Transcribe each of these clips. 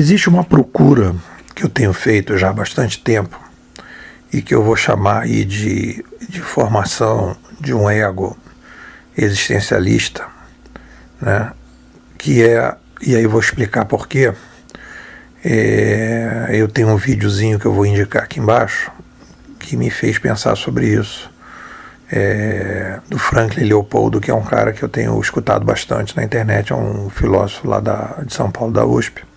Existe uma procura que eu tenho feito já há bastante tempo e que eu vou chamar aí de formação de um ego existencialista, né? Que é, e aí eu vou explicar por quê. Eu tenho um videozinho que eu vou indicar aqui embaixo que me fez pensar sobre isso, do Franklin Leopoldo, que é um cara que eu tenho escutado bastante na internet, é um filósofo lá de São Paulo, da USP,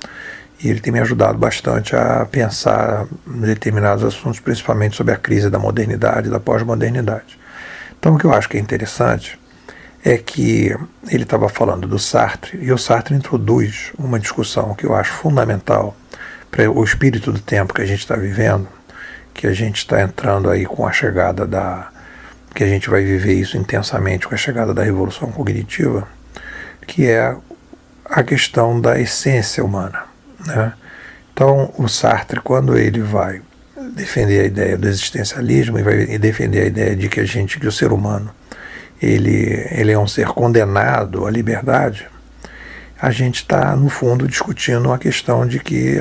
e ele tem me ajudado bastante a pensar em determinados assuntos, principalmente sobre a crise da modernidade, da pós-modernidade. Então o que eu acho que é interessante é que ele estava falando do Sartre, e o Sartre introduz uma discussão que eu acho fundamental para o espírito do tempo que a gente está vivendo, que a gente está entrando aí com a chegada que a gente vai viver isso intensamente com a chegada da revolução cognitiva, que é a questão da essência humana, né? Então o Sartre, quando ele vai defender a ideia do existencialismo e vai defender a ideia de que o ser humano ele é um ser condenado à liberdade, a gente está, no fundo, discutindo a questão de que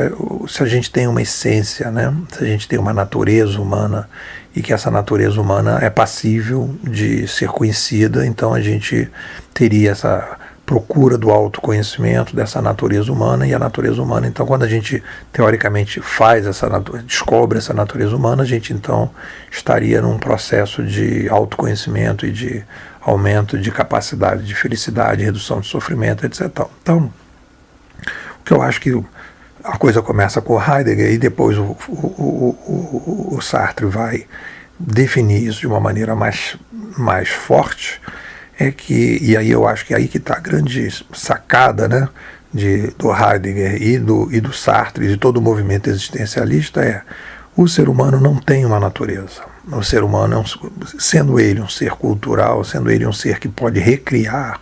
se a gente tem uma essência, né? Se a gente tem uma natureza humana e que essa natureza humana é passível de ser conhecida, então a gente teria essa procura do autoconhecimento dessa natureza humana, e a natureza humana, então, quando a gente teoricamente descobre essa natureza humana, a gente então estaria num processo de autoconhecimento e de aumento de capacidade de felicidade, redução de sofrimento, etc. Então, o que eu acho que a coisa começa com Heidegger e depois o Sartre vai definir isso de uma maneira mais forte, e aí eu acho que é aí que está a grande sacada, né, do Heidegger e do Sartre, de todo o movimento existencialista, o ser humano não tem uma natureza. O ser humano, sendo ele um ser cultural, sendo ele um ser que pode recriar,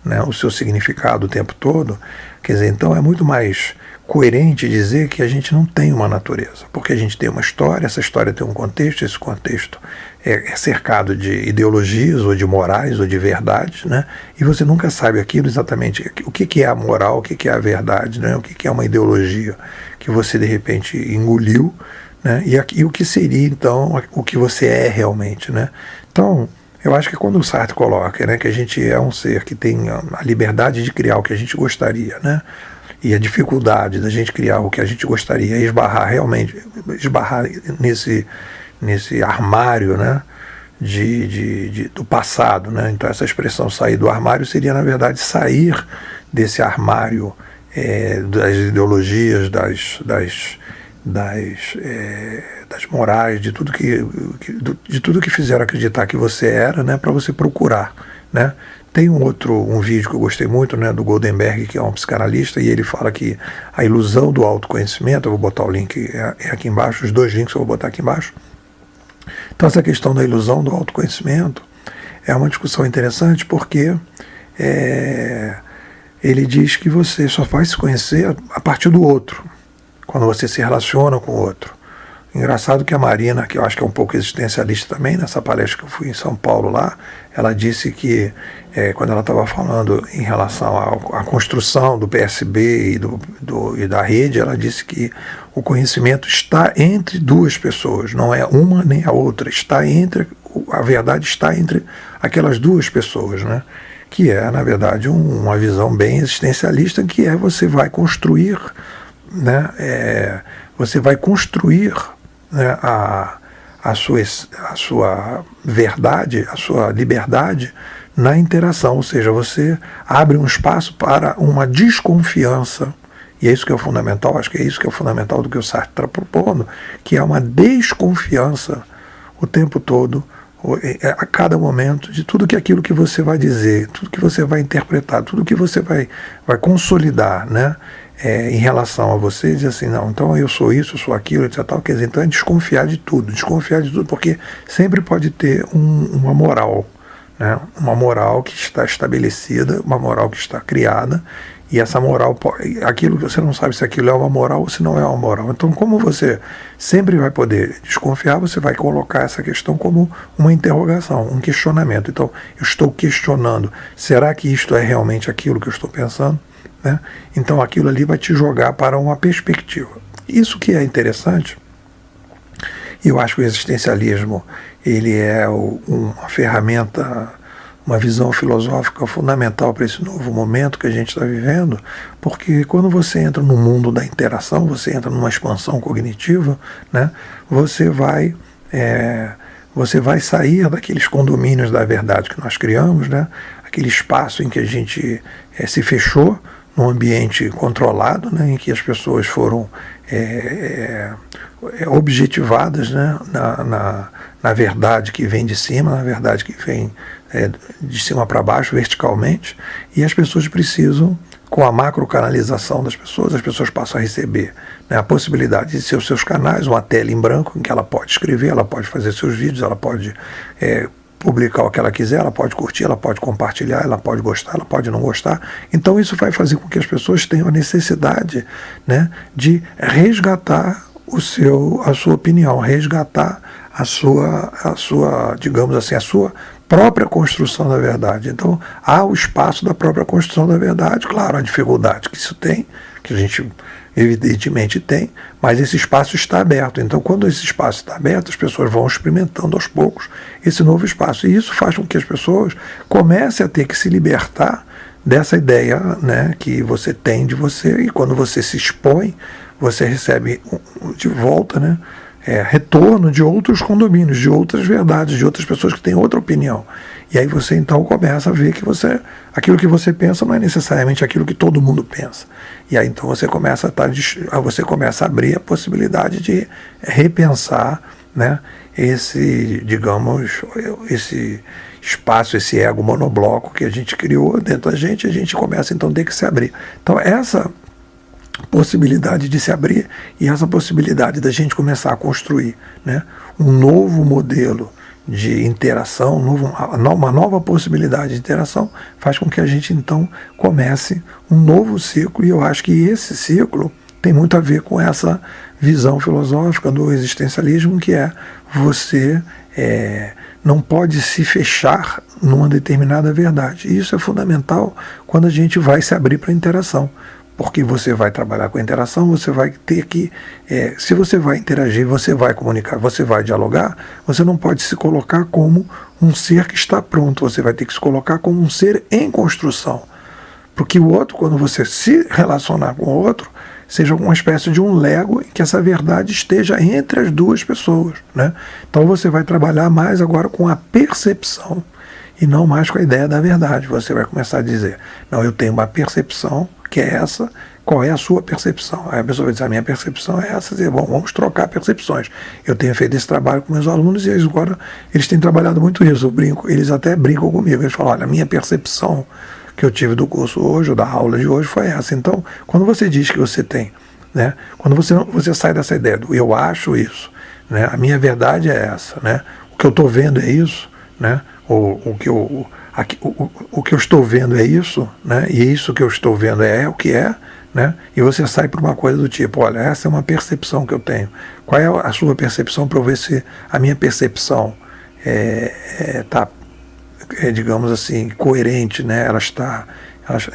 né, o seu significado o tempo todo, quer dizer, então é muito mais coerente dizer que a gente não tem uma natureza, porque a gente tem uma história, essa história tem um contexto, esse contexto é cercado de ideologias, ou de morais, ou de verdades, né? E você nunca sabe aquilo exatamente, o que é a moral, o que é a verdade, né? O que é uma ideologia que você de repente engoliu, né? E o que seria então o que você é realmente, né? Então, eu acho que quando o Sartre coloca, né, que a gente é um ser que tem a liberdade de criar o que a gente gostaria, né? E a dificuldade da gente criar o que a gente gostaria, esbarrar nesse armário, né, do passado, né? Então essa expressão sair do armário seria, na verdade, sair desse armário das ideologias, das morais, de tudo que fizeram acreditar que você era, né, para você procurar, né? Tem um vídeo que eu gostei muito, né, do Goldenberg, que é um psicanalista, e ele fala que a ilusão do autoconhecimento, eu vou botar o link aqui embaixo, os dois links eu vou botar aqui embaixo. Então essa questão da ilusão do autoconhecimento é uma discussão interessante, porque ele diz que você só vai se conhecer a partir do outro, quando você se relaciona com o outro. Engraçado que a Marina, que eu acho que é um pouco existencialista também, nessa palestra que eu fui em São Paulo lá, ela disse que, quando ela estava falando em relação à construção do PSB e da rede, ela disse que o conhecimento está entre duas pessoas, não é uma nem a outra, a verdade está entre aquelas duas pessoas, né? Que é, na verdade, uma visão bem existencialista, que você vai construir, né, né, a sua verdade, a sua liberdade na interação, ou seja, você abre um espaço para uma desconfiança, e é isso que é o fundamental, acho que é isso que é o fundamental do que o Sartre está propondo, que é uma desconfiança o tempo todo, a cada momento, de tudo aquilo que você vai dizer, tudo que você vai interpretar, tudo que você vai consolidar, né? Em relação a você, dizer assim, não, então eu sou isso, eu sou aquilo, etc. Quer dizer, então é desconfiar de tudo, porque sempre pode ter uma moral, né? Uma moral que está estabelecida, uma moral que está criada, e essa moral, aquilo que você não sabe se aquilo é uma moral ou se não é uma moral. Então, como você sempre vai poder desconfiar, você vai colocar essa questão como uma interrogação, um questionamento. Então, eu estou questionando, será que isto é realmente aquilo que eu estou pensando? né? Então aquilo ali vai te jogar para uma perspectiva. Isso que é interessante, e eu acho que o existencialismo ele é uma ferramenta, uma visão filosófica fundamental para esse novo momento que a gente está vivendo, porque quando você entra no mundo da interação, você entra numa expansão cognitiva, né, você vai sair daqueles condomínios da verdade que nós criamos, né, aquele espaço em que a gente se fechou num ambiente controlado, né, em que as pessoas foram objetivadas, né, na verdade que vem de cima, na verdade que vem de cima para baixo, verticalmente, e as pessoas precisam, com a macrocanalização das pessoas, as pessoas passam a receber, né, a possibilidade de ser os seus canais, uma tela em branco em que ela pode escrever, ela pode fazer seus vídeos, ela pode publicar o que ela quiser, ela pode curtir, ela pode compartilhar, ela pode gostar, ela pode não gostar. Então isso vai fazer com que as pessoas tenham a necessidade, né, de resgatar a sua opinião, resgatar a sua, digamos assim, a sua própria construção da verdade. Então há o espaço da própria construção da verdade, claro, a dificuldade que isso tem, que a gente evidentemente tem, mas esse espaço está aberto. Então, quando esse espaço está aberto, as pessoas vão experimentando aos poucos esse novo espaço. E isso faz com que as pessoas comecem a ter que se libertar dessa ideia, né, que você tem de você, e quando você se expõe, você recebe de volta, né, retorno de outros condomínios, de outras verdades, de outras pessoas que têm outra opinião. E aí você então começa a ver que aquilo que você pensa não é necessariamente aquilo que todo mundo pensa. E aí então você começa a abrir a possibilidade de repensar, né, esse espaço, esse ego monobloco que a gente criou dentro da gente, a gente começa então a ter que se abrir. Então essa possibilidade de se abrir e essa possibilidade da gente começar a construir, né, um novo modelo de interação, uma nova possibilidade de interação, faz com que a gente então comece um novo ciclo, e eu acho que esse ciclo tem muito a ver com essa visão filosófica do existencialismo, que é você não pode se fechar numa determinada verdade. E isso é fundamental quando a gente vai se abrir para a interação. Porque você vai trabalhar com a interação, você vai ter que, se você vai interagir, você vai comunicar, você vai dialogar, você não pode se colocar como um ser que está pronto, você vai ter que se colocar como um ser em construção. Porque o outro, quando você se relacionar com o outro, seja uma espécie de um lego em que essa verdade esteja entre as duas pessoas, né? Então você vai trabalhar mais agora com a percepção e não mais com a ideia da verdade. Você vai começar a dizer, não, eu tenho uma percepção que é essa, qual é a sua percepção? Aí a pessoa vai dizer, a minha percepção é essa, dizer, bom, vamos trocar percepções. Eu tenho feito esse trabalho com meus alunos e agora eles têm trabalhado muito isso, eles até brincam comigo, eles falam, olha, a minha percepção que eu tive do curso hoje, ou da aula de hoje, foi essa. Então, quando você diz que você tem, né, quando você sai dessa ideia do eu acho isso, né, a minha verdade é essa, né, o que eu estou vendo é isso, né, o que eu estou vendo é isso, né? E isso que eu estou vendo é o que é, né? E você sai para uma coisa do tipo, olha, essa é uma percepção que eu tenho. Qual é a sua percepção, para eu ver se a minha percepção está, digamos assim, coerente, né?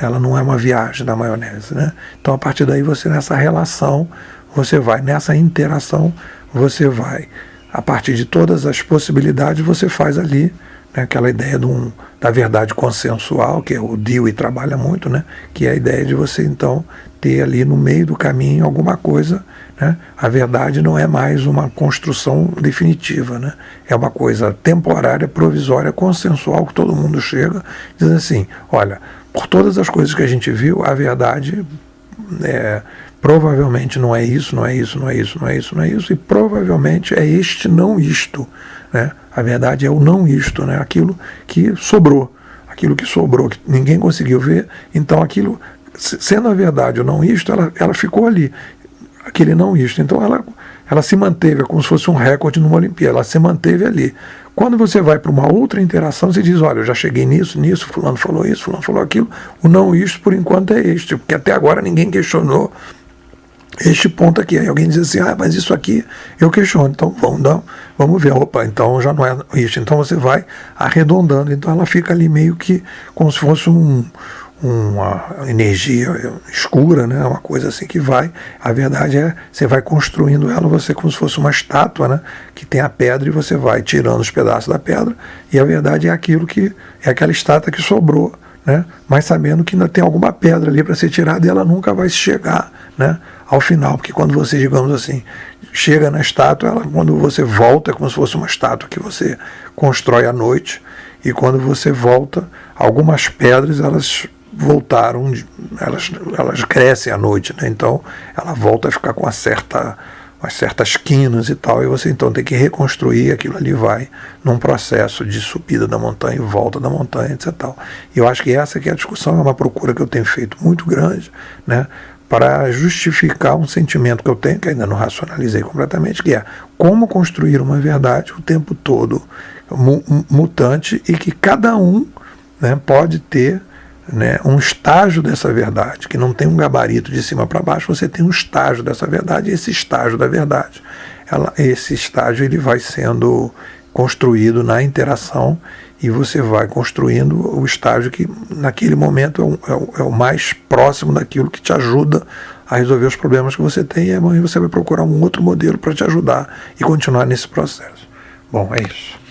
Ela não é uma viagem da maionese, né? Então, a partir daí, você nessa relação, nessa interação, você vai, a partir de todas as possibilidades, você faz ali, né, aquela ideia da verdade consensual, que o Dewey trabalha muito, né, que é a ideia de você então ter ali no meio do caminho alguma coisa, né, a verdade não é mais uma construção definitiva, né, é uma coisa temporária, provisória, consensual, que todo mundo chega, diz assim, olha, por todas as coisas que a gente viu, a verdade provavelmente não é isso, não é isso, não é isso, não é isso, não é isso, e provavelmente é este não isto, né? A verdade é o não isto, né? Aquilo que sobrou, que ninguém conseguiu ver, então aquilo, sendo a verdade o não isto, ela ficou ali, aquele não isto, então ela se manteve, é como se fosse um recorde numa Olimpíada, ela se manteve ali. Quando você vai para uma outra interação, você diz, olha, eu já cheguei nisso, fulano falou isso, fulano falou aquilo, o não isto por enquanto é este, porque até agora ninguém questionou este ponto aqui. Aí alguém diz assim, mas isso aqui eu questiono, então vamos ver, opa, então já não é isso, então você vai arredondando, então ela fica ali meio que como se fosse uma energia escura, né? Uma coisa assim que vai. A verdade é, você vai construindo ela, você como se fosse uma estátua, né? Que tem a pedra e você vai tirando os pedaços da pedra, e a verdade é aquilo que é aquela estátua que sobrou, né? Mas sabendo que ainda tem alguma pedra ali para ser tirada, e ela nunca vai chegar, né? Ao final, porque quando você, digamos assim, chega na estátua, ela, quando você volta, é como se fosse uma estátua que você constrói à noite, e quando você volta, algumas pedras, elas voltaram, elas crescem à noite, né? Então ela volta a ficar com umas certas quinas e tal, e você então tem que reconstruir, aquilo ali vai num processo de subida da montanha e volta da montanha, etc. E eu acho que essa aqui é a discussão, é uma procura que eu tenho feito muito grande, né, para justificar um sentimento que eu tenho, que ainda não racionalizei completamente, que é como construir uma verdade o tempo todo mutante, e que cada um, né, pode ter, né, um estágio dessa verdade, que não tem um gabarito de cima para baixo, você tem um estágio dessa verdade, e esse estágio da verdade, esse estágio ele vai sendo construído na interação, e você vai construindo o estágio que naquele momento é o mais próximo daquilo que te ajuda a resolver os problemas que você tem, e amanhã você vai procurar um outro modelo para te ajudar e continuar nesse processo. Bom, é isso.